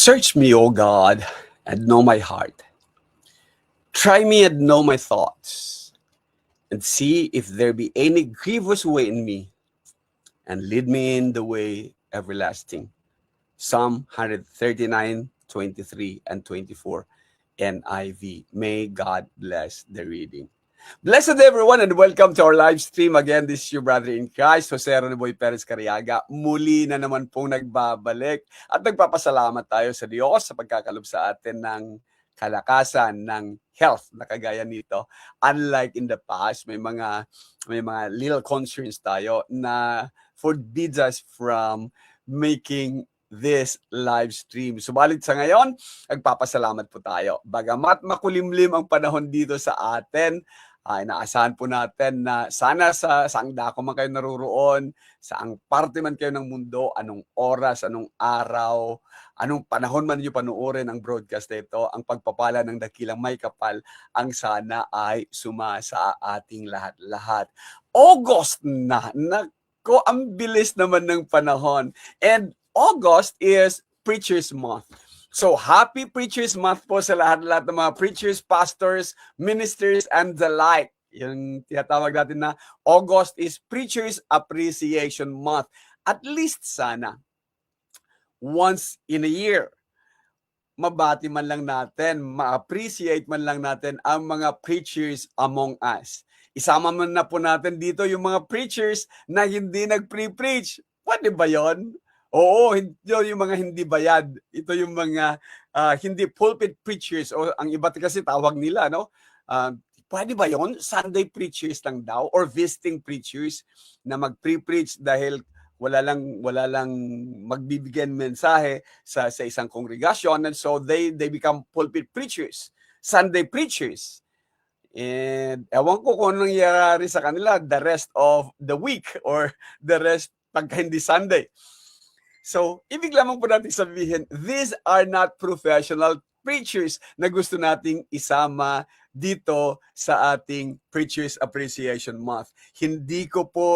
Search me, O God, and know my heart. Try me and know my thoughts, and see if there be any grievous way in me, and lead me in the way everlasting. Psalm 139, 23 and 24, NIV. May God bless the reading. Blessed everyone and welcome to our live stream. Again, this is your brother in Christ, Jose Renoboy Perez Cariaga. Muli na naman pong nagbabalik at nagpapasalamat tayo sa Diyos sa pagkakalob sa atin ng kalakasan, ng health na kagaya nito. Unlike in the past, may mga little concerns tayo na forbids us from making this live stream. Subalit sa ngayon, nagpapasalamat po tayo. Bagamat makulimlim ang panahon dito sa atin, inaasahan po natin na sana sa saang dako man kayo naruroon, saang parte man kayo ng mundo, anong oras, anong araw, anong panahon man niyo panuorin ang broadcast na ito, ang pagpapala ng dakilang may kapal ang sana ay sumasa ating lahat-lahat. August na! Nako, ang bilis naman ng panahon. And August is Preacher's Month. So, happy Preacher's Month po sa lahat-lahat ng mga preachers, pastors, ministers, and the like. Yung tinatawag natin na August is Preacher's Appreciation Month. At least sana, once in a year, mabati man lang natin, ma-appreciate man lang natin ang mga preachers among us. Isama man na po natin dito yung mga preachers na hindi nag-pre-preach. Pwede ba yon? Oo, yung mga hindi bayad. Ito yung mga hindi pulpit preachers o ang iba kasi tawag nila, no? Pwede ba yon? Sunday preachers lang daw or visiting preachers na mag-pre-preach dahil wala lang magbibigyan mensahe sa isang kongregasyon, and so they become pulpit preachers, Sunday preachers. And ewan ko kung anong nangyayari sa kanila the rest of the week or the rest pagka hindi Sunday. So, ibig lamang po natin sabihin, these are not professional preachers na gusto nating isama dito sa ating Preachers Appreciation Month. Hindi ko po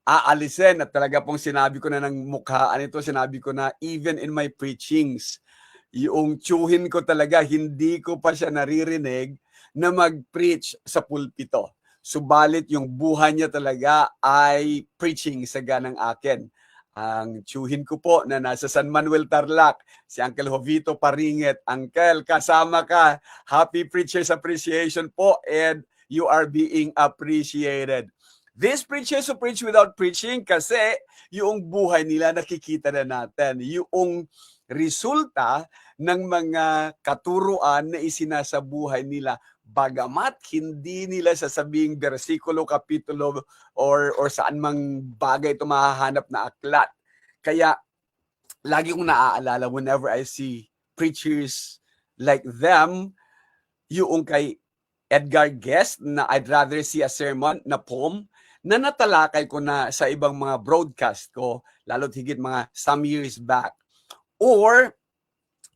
aalisin at talaga pong sinabi ko na ng mukhaan ito, sinabi ko na even in my preachings, yung tsuhin ko talaga, hindi ko pa siya naririnig na mag-preach sa pulpito. Subalit yung buhay niya talaga ay preaching sa ganang akin. Ang tsuhin ko po na nasa San Manuel Tarlac, si Uncle Jovito Paringet. Uncle, kasama ka. Happy Preachers Appreciation po, and you are being appreciated. These preachers who preach without preaching, kasi yung buhay nila nakikita na natin. Yung resulta ng mga katuruan na isinasabuhay nila, bagamat hindi nila sasabing bersikulo, kapitulo, or saan mang bagay ito mahahanap na aklat. Kaya, lagi kong naaalala whenever I see preachers like them, yung kay Edgar Guest na I'd rather see a sermon na poem, na natalakay ko na sa ibang mga broadcast ko, lalo't higit mga some years back. Or,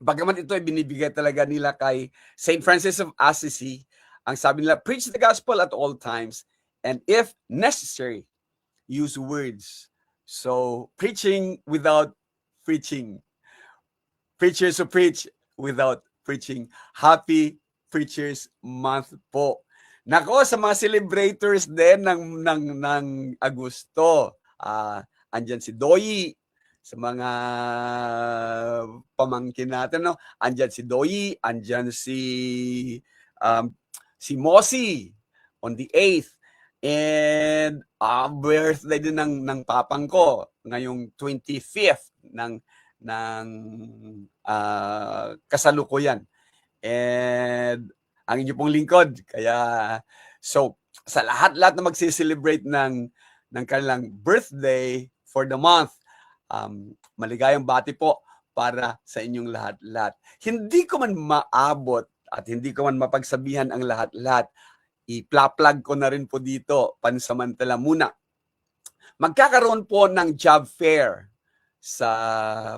bagamat ito ay binibigay talaga nila kay St. Francis of Assisi, ang sabi nila, preach the gospel at all times, and if necessary, use words. So, preaching without preaching. Preachers who preach without preaching. Happy Preachers Month po. Nako, sa mga celebrators din ng Agosto, andyan si Doyi, sa mga pamangkin natin, no? Andyan si Doyi, andyan si Mosi on the 8th. And birthday din ng papang ko ngayong 25th ng kasalukuyan. And ang inyo pong lingkod. Kaya, so, sa lahat-lahat na magsiselebrate ng kanilang birthday for the month, maligayang bati po para sa inyong lahat-lahat. Hindi ko man maabot at hindi ko man mapagsabihan ang lahat-lahat. I-plug ko na rin po dito, pansamantala muna. Magkakaroon po ng job fair sa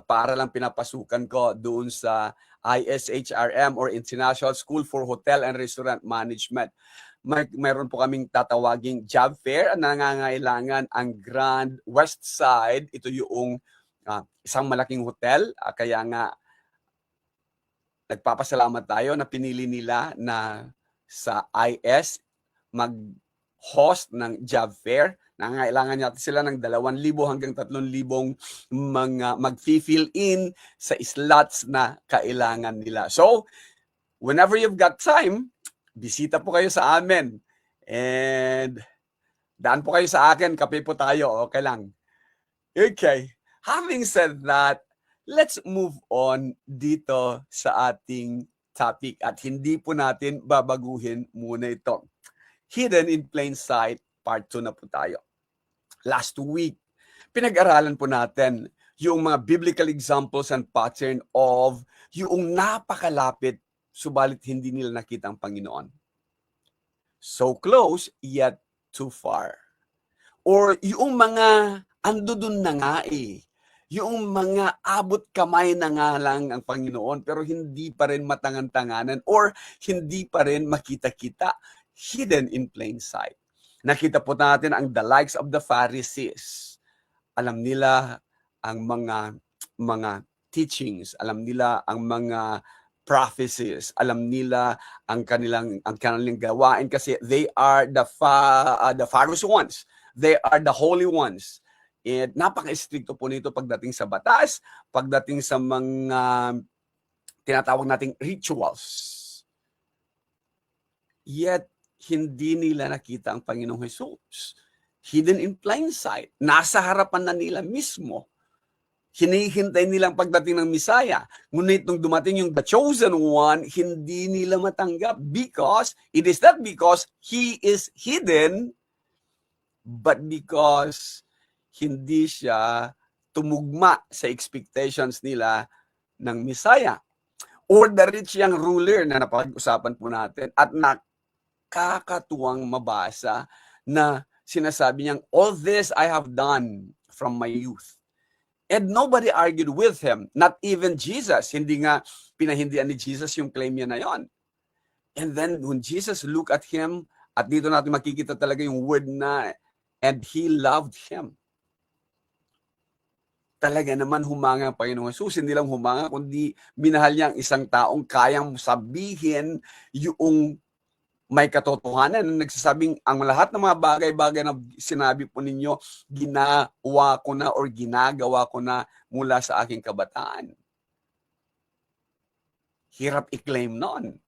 paaralang pinapasukan ko doon sa ISHRM or International School for Hotel and Restaurant Management. Mayroon po kaming tatawaging job fair na nangangailangan ang Grand West Side. Ito yung isang malaking hotel. Kaya nga, nagpapasalamat tayo na pinili nila na sa IS mag-host ng job fair. Nangangailangan natin sila ng 2,000 hanggang 3,000 mga mag-fill in sa slots na kailangan nila. So, whenever you've got time, bisita po kayo sa amin. And daan po kayo sa akin, kape po tayo, okay lang. Okay, having said that, let's move on dito sa ating topic at hindi po natin babaguhin muna ito. Hidden in Plain Sight, part 2 na po tayo. Last week, pinag-aralan po natin yung mga biblical examples and pattern of yung napakalapit subalit hindi nila nakita ang Panginoon. So close, yet too far. Or yung mga ando dun na nga yung mga abot kamay na nga lang ang Panginoon pero hindi pa rin matangan-tanganan or hindi pa rin makita-kita, hidden in plain sight. Nakita po natin ang the likes of the Pharisees. Alam nila ang mga teachings, alam nila ang mga prophecies, alam nila ang kanilang gawain kasi they are the Pharisees ones. They are the holy ones. And napaka-stricto po nito pagdating sa batas, pagdating sa mga tinatawag nating rituals. Yet, hindi nila nakita ang Panginoong Jesus. Hidden in plain sight. Nasa harapan na nila mismo. Hinihintay nilang pagdating ng Misaya. Ngunit nung dumating yung the chosen one, hindi nila matanggap because, it is not because he is hidden, but because hindi siya tumugma sa expectations nila ng Misaya. Or the rich young ruler na napag-usapan po natin at nakakatuwang mabasa na sinasabi niyang, all this I have done from my youth. And nobody argued with him, not even Jesus. Hindi nga pinahindian ni Jesus yung claim niya na yon. And then when Jesus looked at him, at dito natin makikita talaga yung word na, and he loved him. Talaga naman humanga ang Panginoong Jesus. Hindi lang humanga, kundi minahal niya ang isang taong kayang sabihin yung may katotohanan na nagsasabing ang lahat ng mga bagay-bagay na sinabi po ninyo, ginawa ko na or ginagawa ko na mula sa aking kabataan. Hirap i-claim noon.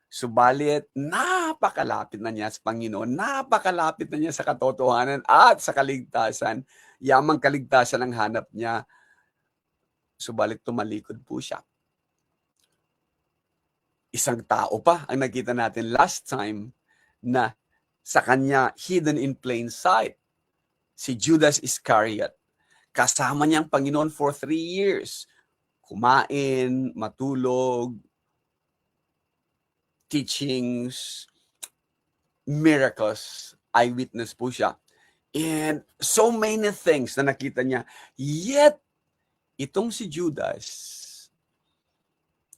Subalit, napakalapit na niya sa Panginoon, napakalapit na niya sa katotohanan at sa kaligtasan. Yamang kaligtasan ang hanap niya. Subalit, tumalikod po siya. Isang tao pa ang nakita natin last time na sa kanya hidden in plain sight. Si Judas Iscariot. Kasama niya ang Panginoon for 3 years. Kumain, matulog, teachings, miracles, eyewitness po siya. And so many things na nakita niya. Yet, itong si Judas,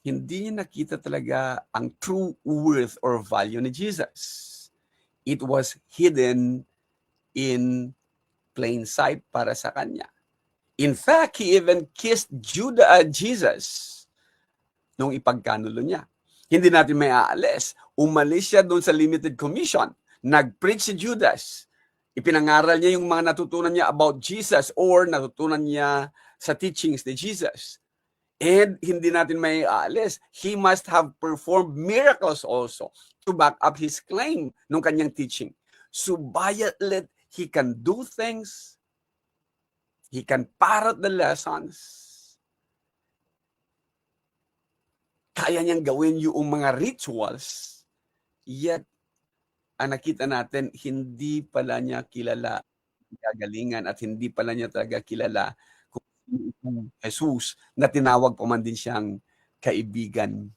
hindi niya nakita talaga ang true worth or value ni Jesus. It was hidden in plain sight para sa kanya. In fact, he even kissed Jesus nung ipagkanulo niya. Hindi natin may aalis. Umalis siya doon sa limited commission. Nag-preach si Judas. Ipinangaral niya yung mga natutunan niya about Jesus or natutunan niya sa teachings ni Jesus. And hindi natin may aalis. He must have performed miracles also to back up his claim nung kanyang teaching. Subalit, he can do things. He can parrot the lessons. Kaya niyang gawin yung mga rituals. Yet, ang nakita natin, hindi pala niya kilala gagalingan at hindi pala niya talaga kilala kung Jesus na tinawag pa man din siyang kaibigan.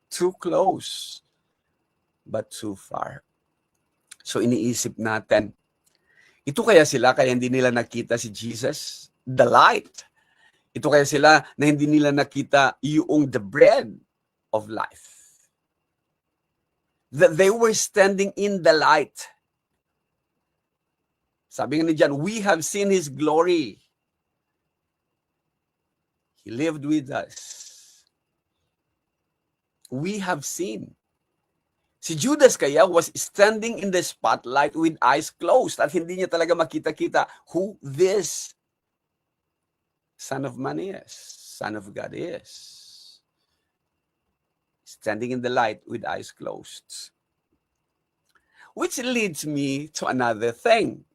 Too close, but too far. So iniisip natin, ito kaya sila kaya hindi nila nakita si Jesus, the light. Ito kaya sila na hindi nila nakita yung the bread of life. That they were standing in the light. Sabi nga ni John, we have seen His glory. He lived with us. We have seen. Si Judas kaya was standing in the spotlight with eyes closed at hindi niya talaga makita-kita who this Son of Man is, Son of God is. Standing in the light with eyes closed. Which leads me to another thing.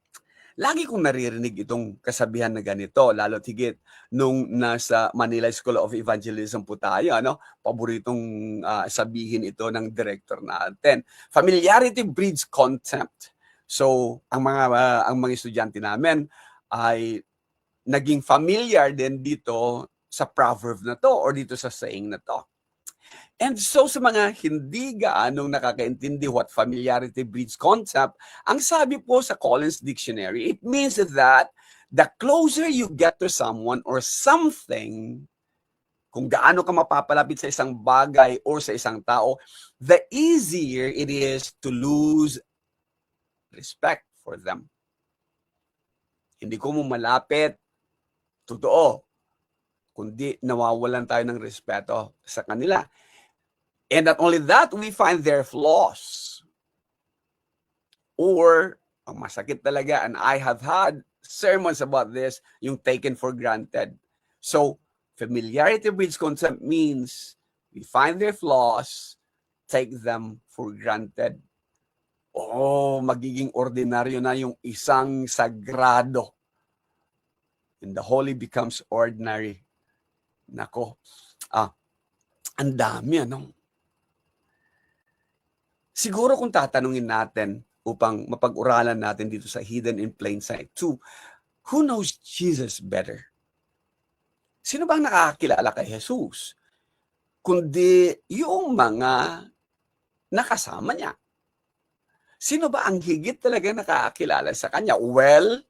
Lagi kong naririnig itong kasabihan na ganito, lalo't higit nung nasa Manila School of Evangelism po tayo, ano? Paboritong sabihin ito ng director natin. Familiarity breeds contempt. So, ang mga estudyante namin ay naging familiar din dito sa proverb na to or dito sa saying na to. And so sa mga hindi gaanong nakakaintindi what familiarity breeds concept, ang sabi po sa Collins Dictionary, it means that the closer you get to someone or something, kung gaano ka mapapalapit sa isang bagay or sa isang tao, the easier it is to lose respect for them. Hindi ko mo malapit, totoo, kundi nawawalan tayo ng respeto sa kanila. And not only that, we find their flaws. Or, ang masakit talaga, and I have had sermons about this, yung taken for granted. So, familiarity breeds contempt means we find their flaws, take them for granted. Oh, magiging ordinaryo na yung isang sagrado. And the holy becomes ordinary. Nako, ang dami, ano? Siguro kung tatanungin natin upang mapag-uralan natin dito sa Hidden in Plain Sight 2, who knows Jesus better? Sino bang nakakakilala kay Jesus? Kundi yung mga nakasama niya. Sino ba ang higit talaga nakakakilala sa kanya? Well,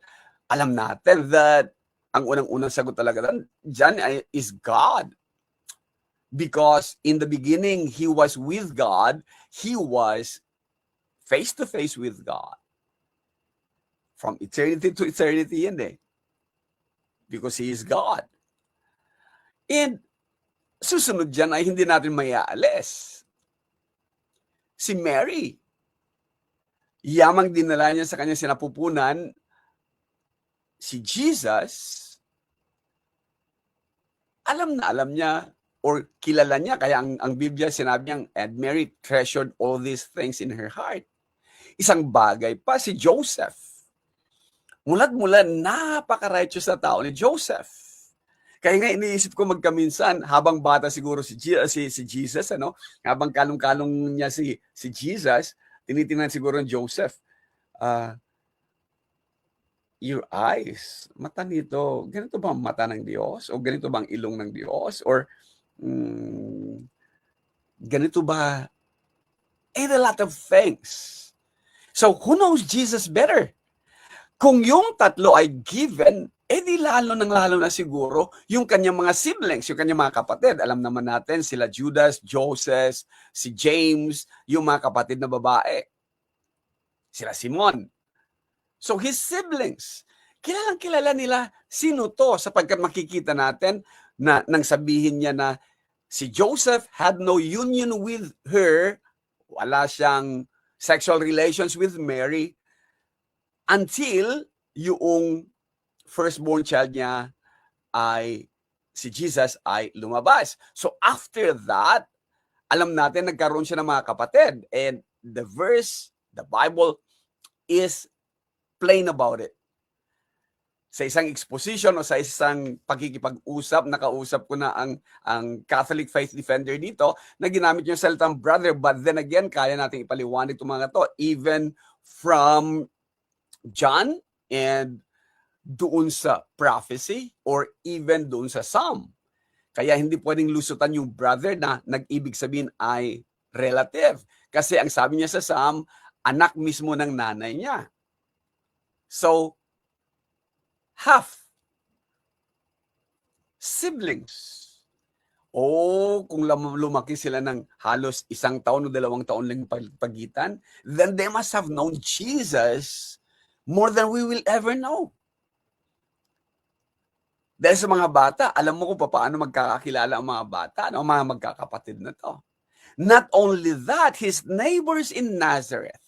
alam natin that ang unang-unang sagot talaga dyan is God. Because in the beginning, He was with God. He was face-to-face with God. From eternity to eternity yan eh. Because He is God. And susunod dyan ay hindi natin mayaalis. Si Mary, yamang dinala niya sa kanyang sinapupunan, si Jesus, alam niya, or kilala niya, kaya ang Biblia sinabi niyang, and Mary treasured all these things in her heart. Isang bagay pa, si Joseph. Mulat-mula, napaka-righteous na tao ni Joseph. Kaya nga iniisip ko magkaminsan, habang bata siguro si Jesus, ano? Habang kalong-kalong niya si Jesus, tinitingnan siguro ng Joseph, your eyes, mata nito, ganito ba ang mata ng Diyos? O ganito ba ang ilong ng Diyos? Or ganito ba? And a lot of things. So, who knows Jesus better? Kung yung tatlo ay given, di lalo na siguro yung kanyang mga siblings, yung kanyang mga kapatid. Alam naman natin sila Judas, Joseph, si James, yung mga kapatid na babae. Sila Simon. So, his siblings, kilala nila sino to sapagkat makikita natin na nang sabihin niya na si Joseph had no union with her, wala siyang sexual relations with Mary until yung firstborn child niya ay si Jesus ay lumabas. So after that, alam natin nagkaroon siya ng mga kapatid, and the Bible is plain about it. Sa isang exposition o sa isang pagkikipag-usap, nakausap ko na ang Catholic Faith Defender dito na ginamit yung salitang brother, but then again, kaya natin ipaliwanag itong mga to, even from John and doon sa prophecy or even doon sa Psalm. Kaya hindi pwedeng lusutan yung brother na nag-ibig sabihin ay relative. Kasi ang sabi niya sa Psalm, anak mismo ng nanay niya. So, half siblings. O kung lumaki sila ng halos 1 taon o 2 taon lang pagitan, then they must have known Jesus more than we will ever know. Dahil sa mga bata, alam mo kung paano magkakakilala ang mga bata, ang mga magkakapatid na to. Not only that, his neighbors in Nazareth.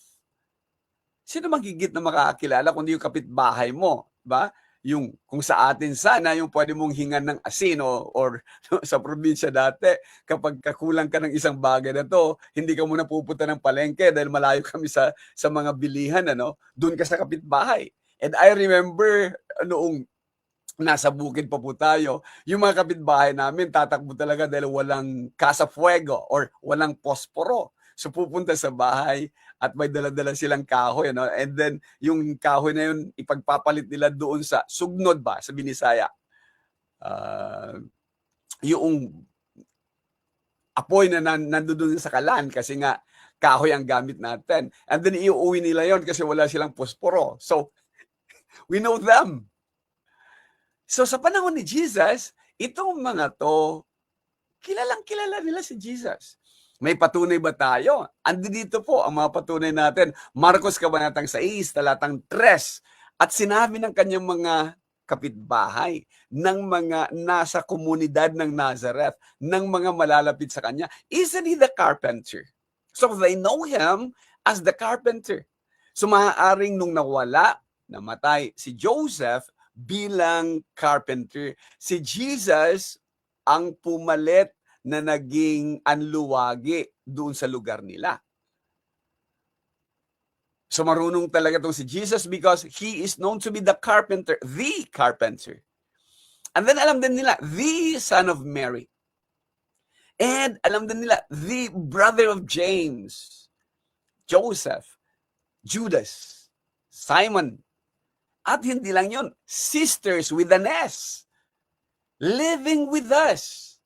Sino magigit na makakakilala kundi yung kapitbahay mo, ba? Yung kung sa atin sana yung pwede mong hingan ng asin or sa probinsya dati, kapag kakulang ka ng isang bagay na to, hindi ka muna pupunta ng palengke dahil malayo kami sa mga bilihan, ano? Doon ka sa kapitbahay. And I remember noong nasa bukid pa po tayo, yung mga kapitbahay namin tatakbo talaga dahil walang casa fuego or walang posporo. So pupunta sa bahay at may dala-dala silang kahoy, no? And then yung kahoy na yun ipagpapalit nila doon sa sugnod ba sa Binisaya. Yung apoy na nandoon sa kalan kasi nga kahoy ang gamit natin. And then iuwi nila yon kasi wala silang posporo. So we know them. So sa panahon ni Jesus, itong mga to, kilalang-kilala nila si Jesus. May patunay ba tayo? Andi dito po ang mga patunay natin. Marcos Kabanatang 6, talatang 3. At sinabi ng kanyang mga kapitbahay, ng mga nasa komunidad ng Nazareth, ng mga malalapit sa kanya, isn't he the carpenter? So they know him as the carpenter. So maaaring nung nawala, namatay si Joseph, bilang carpenter. Si Jesus ang pumalit na naging anluwagi doon sa lugar nila. So marunong talaga itong si Jesus because he is known to be the carpenter. And then alam din nila, the son of Mary. And alam din nila, the brother of James, Joseph, Judas, Simon. At hindi lang yun, sisters with an S, living with us,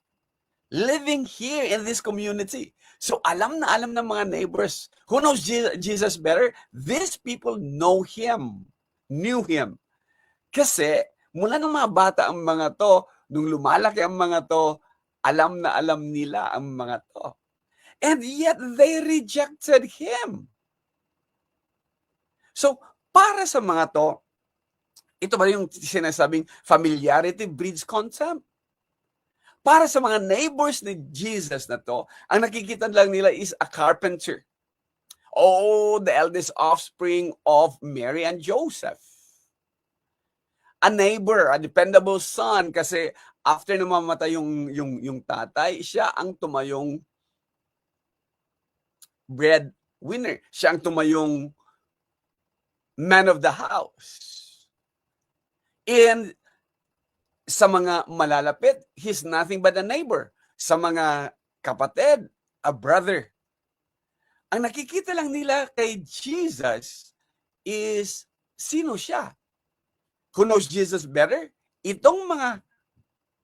living here in this community. So alam na alam ng mga neighbors. Who knows Jesus better? These people knew him. Kasi mula ng mga bata ang mga to, nung lumalaki ang mga to, alam na alam nila ang mga to. And yet they rejected him. So para sa mga to, ito ba yung sinasabing familiarity breeds contempt? Para sa mga neighbors ni Jesus na to, ang nakikita lang nila is a carpenter. Oh, the eldest offspring of Mary and Joseph. A neighbor, a dependable son, kasi after na mamatay yung tatay, siya ang tumayong breadwinner. Siya ang tumayong man of the house. And sa mga malalapit, he's nothing but a neighbor. Sa mga kapatid, a brother. Ang nakikita lang nila kay Jesus is sino siya. Who knows Jesus better? Itong mga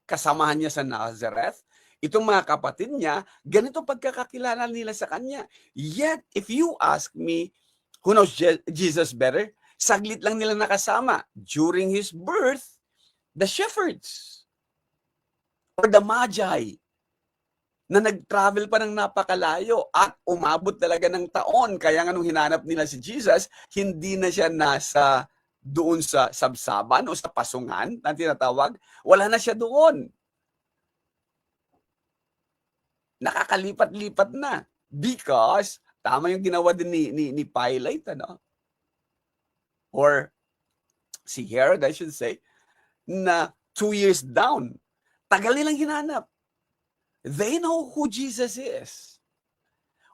kasamahan niya sa Nazareth, itong mga kapatid niya, ganito pagkakakilala nila sa kanya. Yet, if you ask me, who knows Jesus better? Saglit lang nila nakasama. During his birth, the shepherds or the magi na nag-travel pa ng napakalayo at umabot talaga ng taon. Kaya nga nung hinanap nila si Jesus, hindi na siya nasa doon sa sabsaban o sa pasungan na tinatawag. Wala na siya doon. Nakakalipat-lipat na. Because, tama yung ginawa din ni Pilate, ano? Or si Herod, I should say, na 2 years down. Tagal nilang hinanap. They know who Jesus is.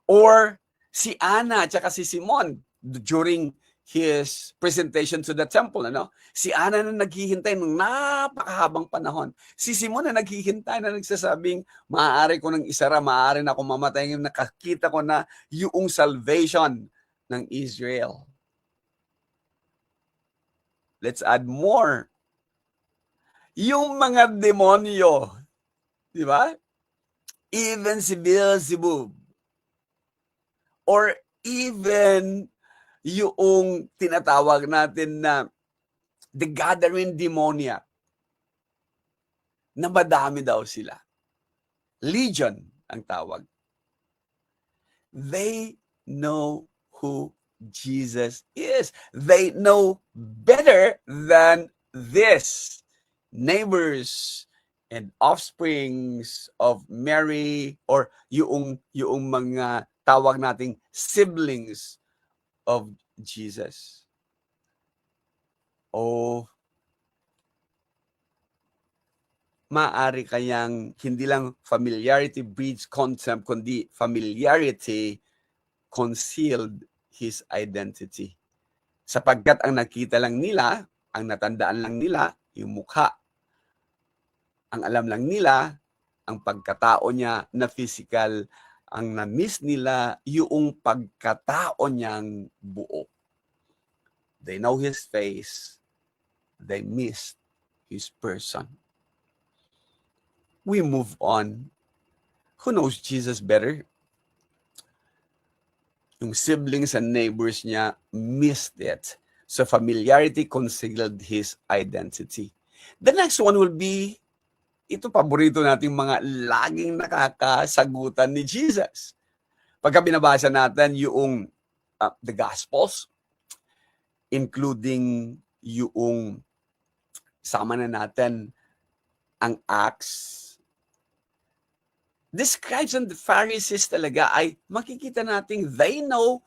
Or si Anna at saka si Simon during his presentation to the temple, ano? Si Anna na naghihintay ng napakahabang panahon. Si Simon na naghihintay na nagsasabing, maaari ko nang isara, maaari na ako mamatay. Nakakita ko na yung salvation ng Israel. Let's add more. Yung mga demonyo, di ba? Even si Beelzebub, or even yung tinatawag natin na the gathering demonia, na madami daw sila. Legion ang tawag. They know who Jesus is. They know better than this. neighbors and offsprings of Mary, or yung mga tawag nating siblings of Jesus. O maaari kayang hindi lang familiarity breeds contempt, kundi familiarity concealed his identity. Sapagkat ang nakita lang nila, ang natandaan lang nila, yung mukha. Ang alam lang nila, ang pagkatao niya na physical. Ang na-miss nila, yung pagkatao niyang buo. They know his face. They missed his person. We move on. Who knows Jesus better? Yung siblings and neighbors niya missed it. So familiarity concealed his identity. The next one will be, ito paborito nating mga laging nakakasagutan ni Jesus. Pagka binabasa natin yung the Gospels, including yung sama na natin ang Acts, the scribes and the Pharisees talaga ay makikita nating they know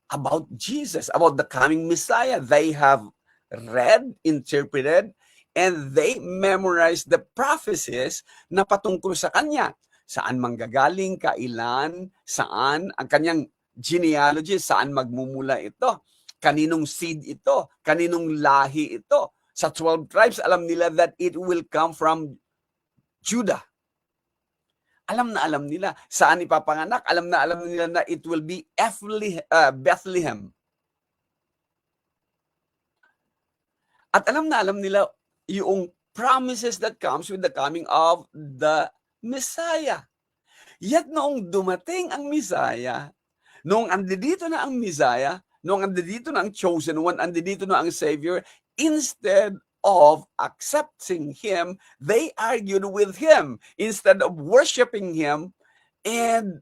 about Jesus, about the coming Messiah. They have read, interpreted, and they memorized the prophecies na patungkol sa Kanya. Saan manggagaling, kailan, saan, ang Kanyang genealogy, saan magmumula ito, kaninong seed ito, kaninong lahi ito. Sa 12 tribes, alam nila that it will come from Judah. Alam na alam nila saan ipapanganak. Alam na alam nila na it will be Bethlehem. At alam na alam nila yung promises that comes with the coming of the Messiah. Yet noong dumating ang Messiah, noong andito na ang Messiah, noong andito na ang chosen one, andito na ang Savior, instead of accepting him, they argued with him. Instead of worshiping him and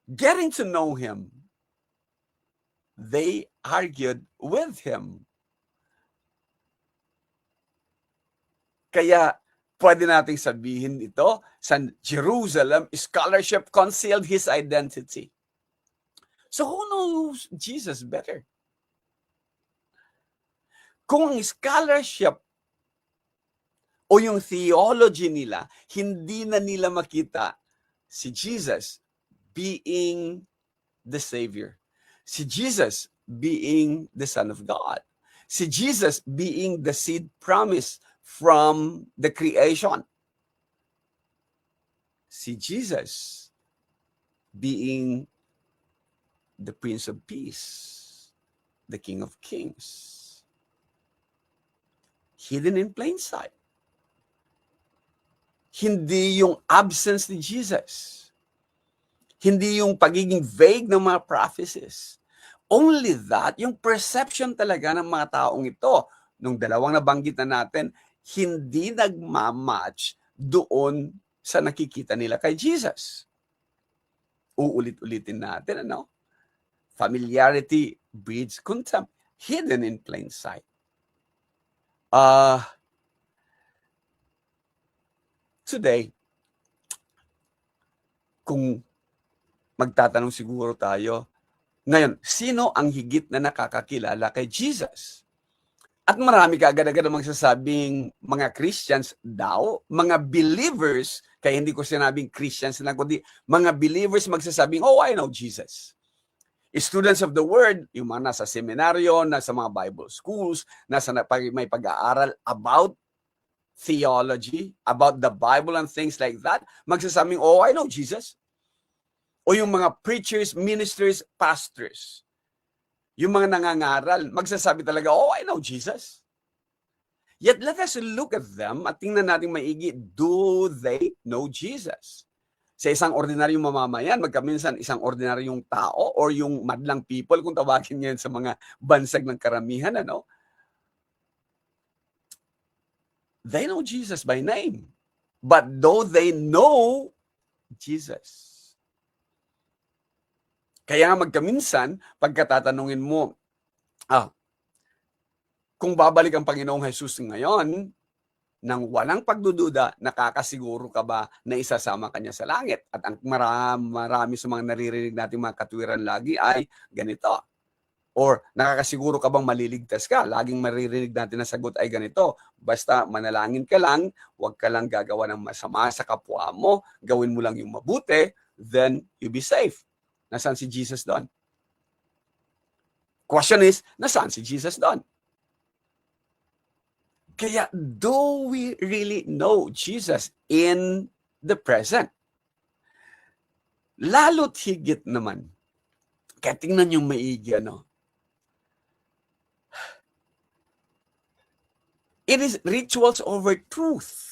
getting to know him, they argued with him. Kaya pwede nating sabihin ito, sa Jerusalem, scholarship concealed his identity. So who knows Jesus better? Kung ang scholarship o yung theology nila, hindi na nila makita si Jesus being the Savior, si Jesus being the Son of God, si Jesus being the seed promise from the creation, si Jesus being the Prince of Peace, the King of Kings, hidden in plain sight. Hindi yung absence ni Jesus. Hindi yung pagiging vague ng mga prophecies. Only that, yung perception talaga ng mga taong ito, nung dalawang nabanggit na natin, hindi nagmamatch doon sa nakikita nila kay Jesus. Uulit-ulitin natin, ano? Familiarity breeds contempt, hidden in plain sight. Today, kung magtatanong siguro tayo, ngayon, sino ang higit na nakakakilala kay Jesus? At marami kaagad-agad ang magsasabing mga Christians daw, mga believers, kaya hindi ko sinabing Christians lang, kundi mga believers magsasabing, oh, I know Jesus. Students of the Word, yung mga nasa seminaryo, nasa mga Bible schools, nasa may pag-aaral about theology, about the Bible and things like that, magsasabing, oh, I know Jesus. O yung mga preachers, ministers, pastors, yung mga nangangaral, magsasabi talaga, oh, I know Jesus. Yet let us look at them at tingnan natin maigi, do they know Jesus? Sa isang ordinaryong mamamayan, magkaminsan isang ordinaryong tao or yung madlang people, kung tawagin ngayon sa mga bansag ng karamihan, ano? They know Jesus by name. But though they know Jesus, kaya nga magkaminsan, pagkatatanungin mo, kung babalik ang Panginoong Jesus ngayon, nang walang pagdududa, nakakasiguro ka ba na isasama ka niya sa langit? At ang marami sa mga naririnig nating mga katwiran lagi ay ganito. Or nakakasiguro ka bang maliligtas ka? Laging maririnig natin na sagot ay ganito. Basta manalangin ka lang, huwag ka lang gagawa ng masama sa kapwa mo, gawin mo lang yung mabuti, then you be safe. Nasaan si Jesus doon? Question is, nasaan si Jesus doon? Kaya, do we really know Jesus in the present? Lalo't higit naman, kaya tingnan yung maigi, it is rituals over truth.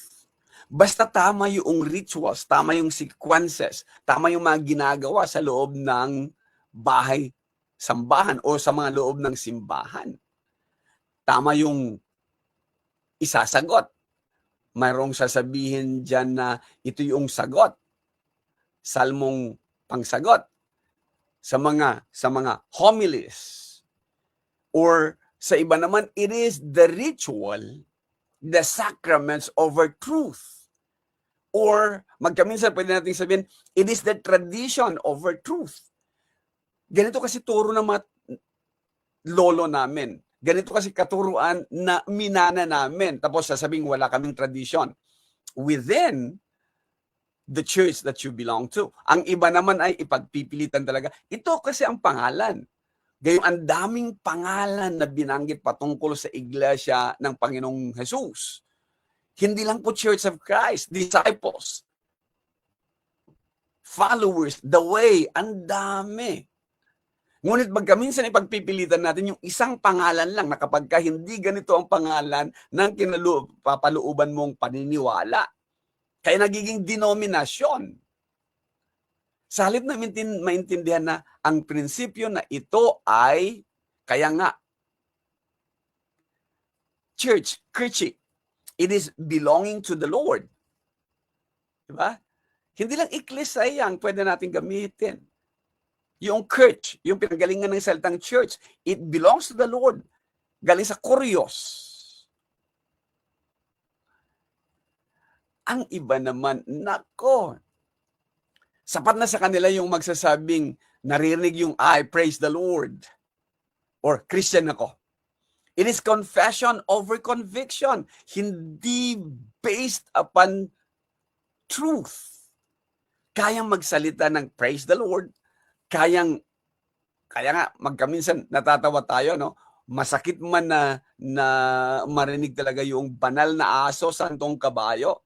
Basta tama yung rituals, tama yung sequences, tama yung mga ginagawa sa loob ng bahay, sambahan o sa mga loob ng simbahan. Tama yung isasagot. Mayroong sasabihin dyan na ito yung sagot. Salmong pangsagot. Sa mga homilies. Or sa iba naman, it is the ritual, the sacraments over truth. Or magkaminsan pwede natin sabihin, it is the tradition over truth. Ganito kasi turo ng mga lolo namin. Ganito kasi katuruan na minana namin. Tapos sasabihin wala kaming tradition within the church that you belong to. Ang iba naman ay ipagpipilitan talaga. Ito kasi ang pangalan. Gayong ang daming pangalan na binanggit patungkol sa iglesia ng Panginoong Jesus. Hindi lang po Church of Christ, disciples, followers, the way, ang dami. Ngunit magkaminsan ipagpipilitan natin yung isang pangalan lang na kapag ka hindi ganito ang pangalan ng papaluuban mong paniniwala. Kaya nagiging denominasyon. Sa halip na maintindihan na ang prinsipyo na ito ay, kaya nga, church, it is belonging to the Lord. Diba? Hindi lang ecclesia ang pwede natin gamitin. Yung church, yung pinanggalingan ng salitang church, it belongs to the Lord. Galing sa kurios. Ang iba naman, nako, sapat na sa kanila yung magsasabing, naririnig yung, I praise the Lord. Or Christian ako. It is confession over conviction. Hindi based upon truth. Kayang magsalita ng praise the Lord. Kaya nga, magkaminsan natatawa tayo, no? Masakit man na marinig talaga yung banal na aso, santong kabayo.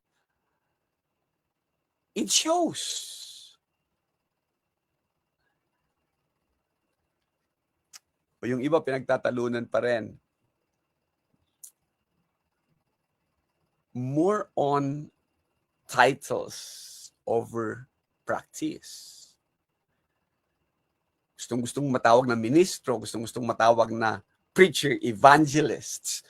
It shows. O yung iba, pinagtatalunan pa rin. More on titles over practice. Gustong-gustong matawag na ministro, gustong-gustong matawag na preacher, evangelists,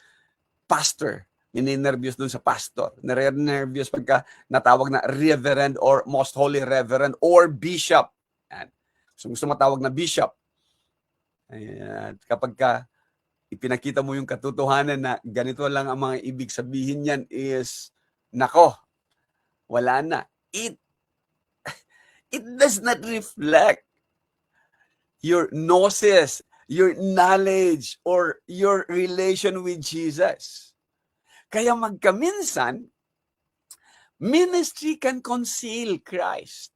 pastor. Nininervyos dun sa pastor. Nare-nervyos pagka natawag na reverend or most holy reverend or bishop. Gusto matawag na bishop. Ayan. Kapag ka ipinakita mo yung katotohanan na ganito lang ang mga ibig sabihin niyan is, nako, wala na. It does not reflect your gnosis, your knowledge, or your relation with Jesus. Kaya magkaminsan, ministry can conceal Christ.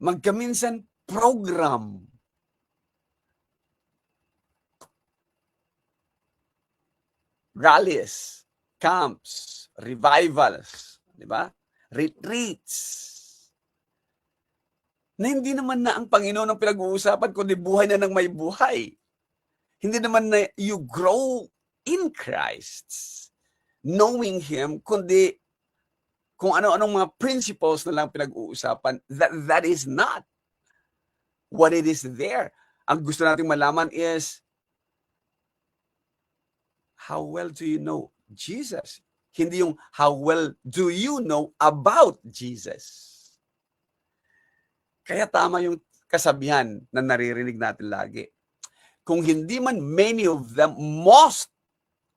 Magkaminsan, program. Rallies, camps, revivals, di ba? Retreats. Na hindi naman na ang Panginoon ang pinag-uusapan, kundi buhay na ng may buhay. Hindi naman na you grow in Christ, knowing Him, kundi kung ano-anong mga principles na lang pinag-uusapan. That is not what it is there. Ang gusto nating malaman is, how well do you know Jesus? Hindi yung how well do you know about Jesus? Kaya tama yung kasabihan na naririnig natin lagi. Kung hindi man many of them, most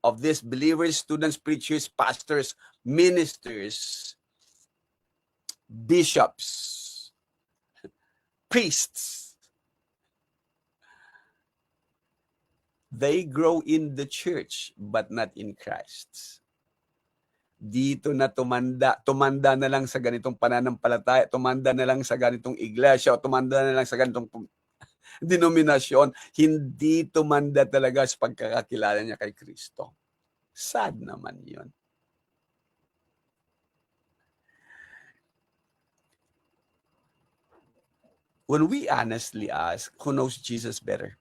of these believers, students, preachers, pastors, ministers, bishops, priests, they grow in the church but not in Christ. Dito na tumanda na lang sa ganitong pananampalataya, tumanda na lang sa ganitong iglesia, o tumanda na lang sa ganitong denominasyon, hindi tumanda talaga sa pagkakakilala niya kay Kristo. Sad naman yun. When we honestly ask, who knows Jesus better?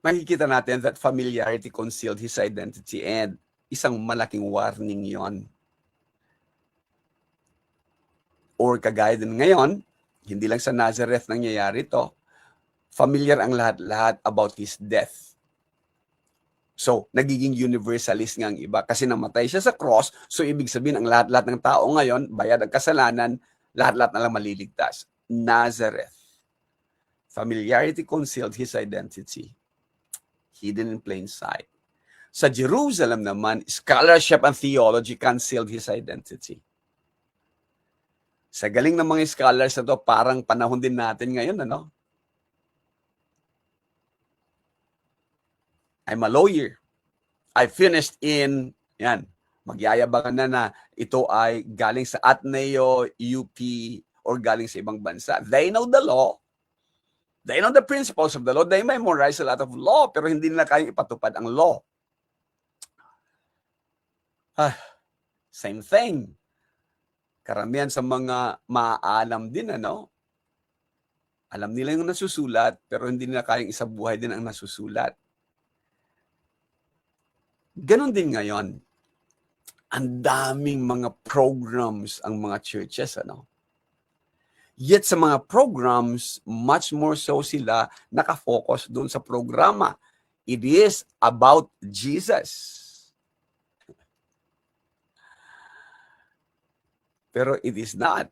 Makikita natin that familiarity concealed his identity, and isang malaking warning yon. Or kagaya din ngayon, hindi lang sa Nazareth nangyayari to, familiar ang lahat-lahat about his death. So, nagiging universalist nga ang iba kasi namatay siya sa cross, so ibig sabihin ang lahat-lahat ng tao ngayon, bayad ang kasalanan, lahat-lahat na lang maliligtas. Nazareth. Familiarity concealed his identity. Hidden in plain sight. Sa Jerusalem naman, scholarship and theology concealed his identity. Sa galing ng mga scholars na to, parang panahon din natin ngayon, ano? I'm a lawyer. I finished in, yan, magyayabangan na ito ay galing sa Ateneo, UP, or galing sa ibang bansa. They know the law. They know the principles of the law. They memorize a lot of law, pero hindi nila kayang ipatupad ang law. Same thing. Karamihan sa mga maaalam din, ano? Alam nila yung nasusulat, pero hindi nila kayang isabuhay din ang nasusulat. Ganon din ngayon. Ang daming mga programs ang mga churches, ano? Yet sa mga programs, much more so sila nakafocus doon sa programa. It is about Jesus. Pero it is not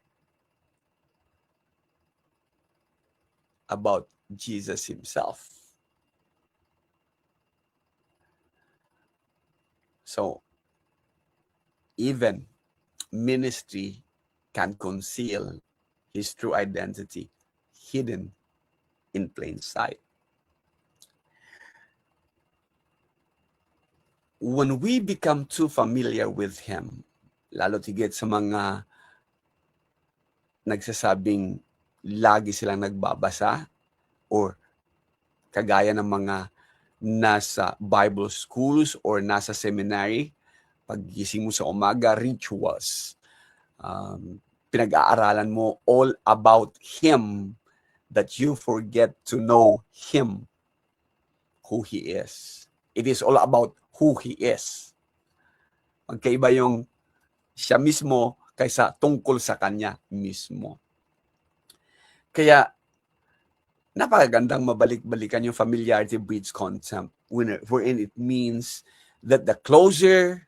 about Jesus himself. So, even ministry can conceal his true identity, hidden in plain sight. When we become too familiar with him, lalo tigit sa mga nagsasabing lagi silang nagbabasa, or kagaya ng mga nasa Bible schools or nasa seminary, paggising mo sa umaga, rituals. Pinag-aaralan mo all about him, that you forget to know him, who he is. It is all about who he is. Magkaiba yung siya mismo kaysa tungkol sa kanya mismo. Kaya, napakagandang mabalik-balikan yung familiarity breeds contempt, wherein it means that the closer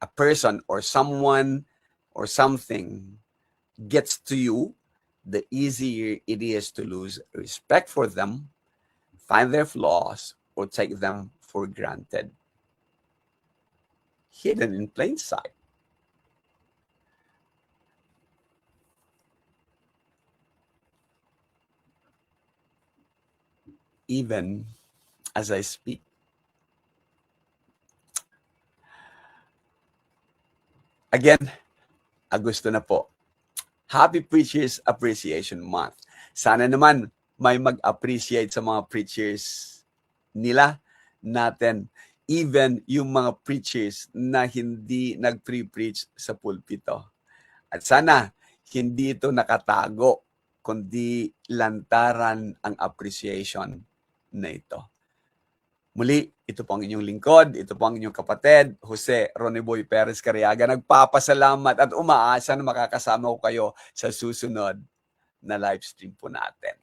a person or someone or something gets to you, the easier it is to lose respect for them, find their flaws, or take them for granted. Hidden in plain sight. Even as I speak. Again, Agosto na po. Happy Preachers Appreciation Month. Sana naman may mag-appreciate sa mga preachers nila, natin, even yung mga preachers na hindi nag-pre-preach sa pulpito. At sana hindi ito nakatago, kundi lantaran ang appreciation na ito. Muli, ito po ang inyong lingkod, ito po ang inyong kapatid, Jose Roniboy Perez Cariaga. Nagpapasalamat at umaasa na makakasama ko kayo sa susunod na live stream po natin.